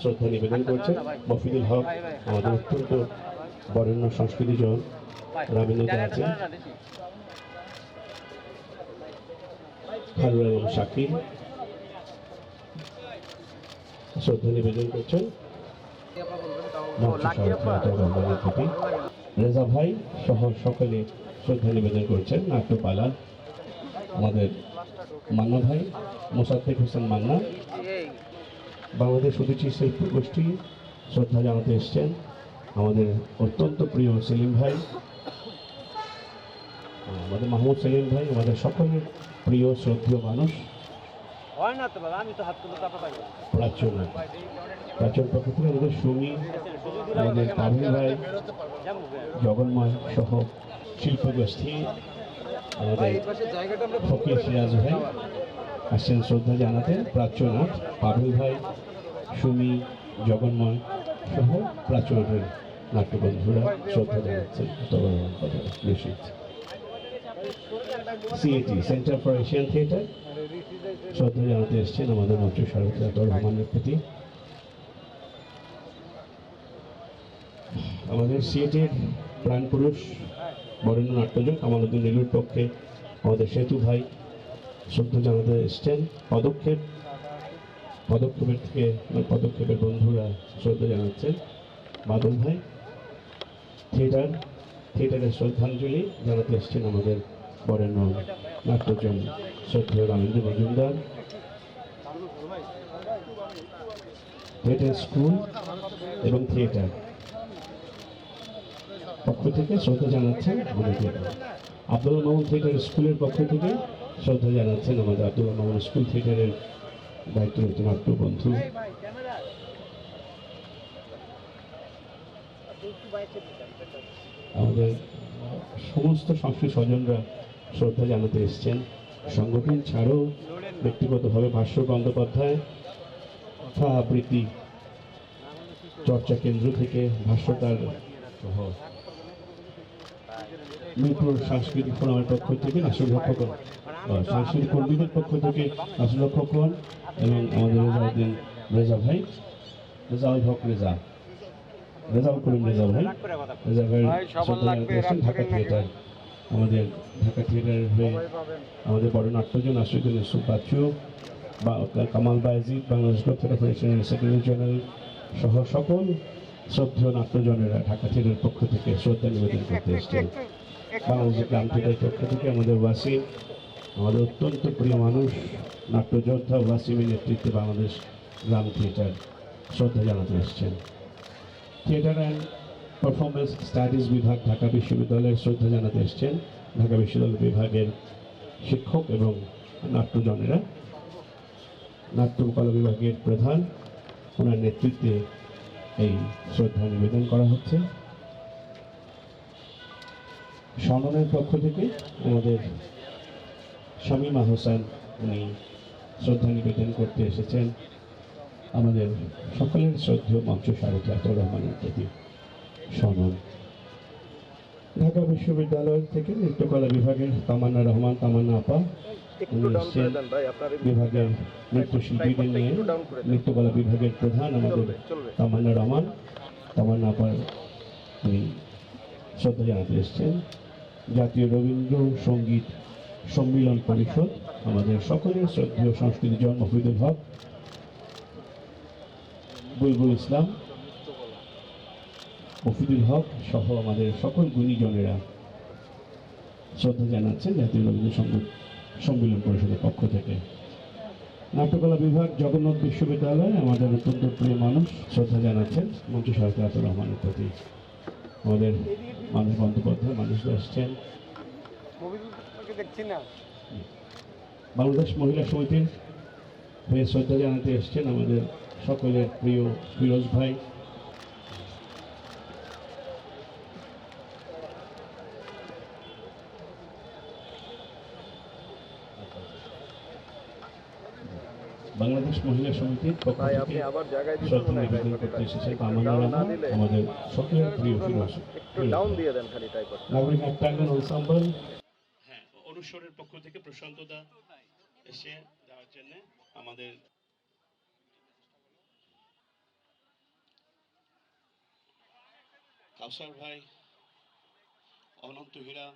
শ্রদ্ধা নিবেদন করছেন মফিদুল হক, আমাদের অত্যন্ত বরেণ্য সংস্কৃতিজন রাবীন্দ্রনাথ আছেন, খারুল এবং শাকির শ্রদ্ধা নিবেদন করছেন রহমানের প্রতি। রেজা ভাই সহ সকলে শ্রদ্ধা নিবেদন করছেন। নাট্যপালা আমাদের মান্না ভাই, মোসাদ্দেক হোসেন মান্না, বাংলাদেশ অতিথি শিল্পী গোষ্ঠী শ্রদ্ধা জানাতে এসছেন। আমাদের অত্যন্ত প্রিয় সেলিম ভাই, আমাদের মাহমুদ সেলিম ভাই, আমাদের সকলের প্রিয় শ্রদ্ধেয় মানুষ। প্রাচীন পক্ষ থেকে আমাদের সুমি, আমাদের তামিল ভাই, জগন্ময় সহ শিল্পী গোষ্ঠী, আমাদের ফকির সিরাজ ভাই আসছেন শ্রদ্ধা জানাতে। প্রাচ্যনাথ পাভেল ভাই, সুমি, জগন্ময় সহ প্রাচ্যনাথের নাট্যবন্ধুরা শ্রদ্ধা জানাচ্ছেন। CAT centre for Asian theatre শ্রদ্ধা জানাতে এসছেন আমাদের মন্ত্রী শারদুল রহমানের প্রতি। আমাদের সিএটির প্রাণ পুরুষ বরেণ্য নাট্যজন কামালউদ্দিন নীলুর পক্ষে আমাদের সেতু ভাই শ্রদ্ধা জানাতে এসছেন। পদক্ষেপের বন্ধুরা শ্রদ্ধা জানাচ্ছেন। বাদল ভাই থিয়েটারের শ্রদ্ধাঞ্জলি জানাতে এসছেন আমাদের বরেণ্য নাট্যজন শ্রদ্ধেয় রামেন্দ্র মজুমদার। থিয়েটার স্কুল এবং থিয়েটার পক্ষ থেকে শ্রদ্ধা জানাচ্ছেন আমাদের আব্দুল মামুন থিয়েটার স্কুলের পক্ষ থেকে শ্রদ্ধা জানাচ্ছেন আমাদের আব্দুল মামুন স্কুল থিয়েটারের দায়িত্বরত নাট্য বন্ধু। আমাদের সমস্ত সংস্কৃতি স্বজনরা শ্রদ্ধা জানাতে এসছেন। সংগঠন ছাড়াও ব্যক্তিগতভাবে ভাস্কর বন্দ্যোপাধ্যায় কথা আবৃত্তি চর্চা কেন্দ্র থেকে ভাষ্যকার সহ মিরপুর সাংস্কৃতিক ফোরামের পক্ষ থেকে সাংস্কৃতিক কর্মীদের পক্ষ থেকে নাসিরুল হক খোকন এবং আমাদের রেজাউদ্দিন রেজা ভাই, রেজাউল হক রেজাউল করিম রেজা ভাই ঢাকা থিয়েটার, আমাদের ঢাকা থিয়েটারের হয়ে আমাদের বড় নাট্যজন আশিকুল ইউসুফ বাচ্চু, কামাল বায়েজিদ, বাংলাদেশ থিয়েটার ফেডারেশনের সেক্রেটারি জেনারেল সহ সকল শ্রদ্ধেয় নাট্যজনেরা ঢাকা থিয়েটারের পক্ষ থেকে শ্রদ্ধা নিবেদন করতে এসছেন। বাংলাদেশের গ্রাম থিয়েটারের পক্ষ থেকে আমাদের ওয়াসিম, আমাদের অত্যন্ত প্রিয় মানুষ, নাট্যযোদ্ধা ওয়াসিমের নেতৃত্বে বাংলাদেশ গ্রাম থিয়েটার শ্রদ্ধা জানাতে এসছেন। থিয়েটার অ্যান্ড পারফরমেন্স স্টাডিজ বিভাগ ঢাকা বিশ্ববিদ্যালয়ের শ্রদ্ধা জানাতে এসছেন ঢাকা বিশ্ববিদ্যালয় বিভাগের শিক্ষক এবং নাট্যজনেরা। নাট্যকলা বিভাগের প্রধান, ওনার নেতৃত্বে এই শ্রদ্ধা নিবেদন করা হচ্ছে। সননের পক্ষ থেকে আমাদের শামীমা হোসেন উনি শ্রদ্ধা নিবেদন করতে এসেছেন আমাদের সকলের শ্রদ্ধেয় মঞ্চ শারদুল রহমানের প্রতি সনন। ঢাকা বিশ্ববিদ্যালয় থেকে নৃত্যকলা বিভাগের তামান্না রহমান, তামান্না আপা উনি এসছেন বিভাগের নৃত্যশিল্পীদের নিয়ে। নৃত্যকলা বিভাগের প্রধান আমাদের তামান্না রহমান, তামান্না আপার উনি শ্রদ্ধা জানাতে এসছেন। জাতীয় রবীন্দ্র সঙ্গীত সম্মিলন পরিষদ আমাদের সকলের শ্রদ্ধেয় সংস্কৃতিজন মফিদুল হক, বুলবুল ইসলাম, মফিদুল হক সহ আমাদের সকল গুণীজনেরা শ্রদ্ধা জানাচ্ছেন জাতীয় রবীন্দ্র সঙ্গীত সম্মিলন পরিষদের পক্ষ থেকে। নাট্যকলা বিভাগ জগন্নাথ বিশ্ববিদ্যালয় আমাদের অত্যন্ত প্রিয় মানুষ শ্রদ্ধা জানাচ্ছেন মন্ত্রী শারদুল রহমানের প্রতি। আমাদের মানুষ বন্দ্যোপাধ্যায় মানুষরা আসছেন। বাংলাদেশ মহিলা সমিতির হয়ে শ্রদ্ধা জানাতে এসছেন আমাদের সকলের প্রিয় ফিরোজ ভাই। বাংলাদেশ মহিলা সমিতির পক্ষ থেকে শ্রদ্ধা নিবেদন করতে এসেছেন তামান্না রহমান, আমাদের সকলের প্রিয় ফিরোজ। নাগরিক নাট্যাঙ্গন এনসেম্বল অনুসরের পক্ষ থেকে প্রশান্ত দা এসে দেওয়ার জন্য আমাদের কাউসার ভাই, অনন্ত হীরা,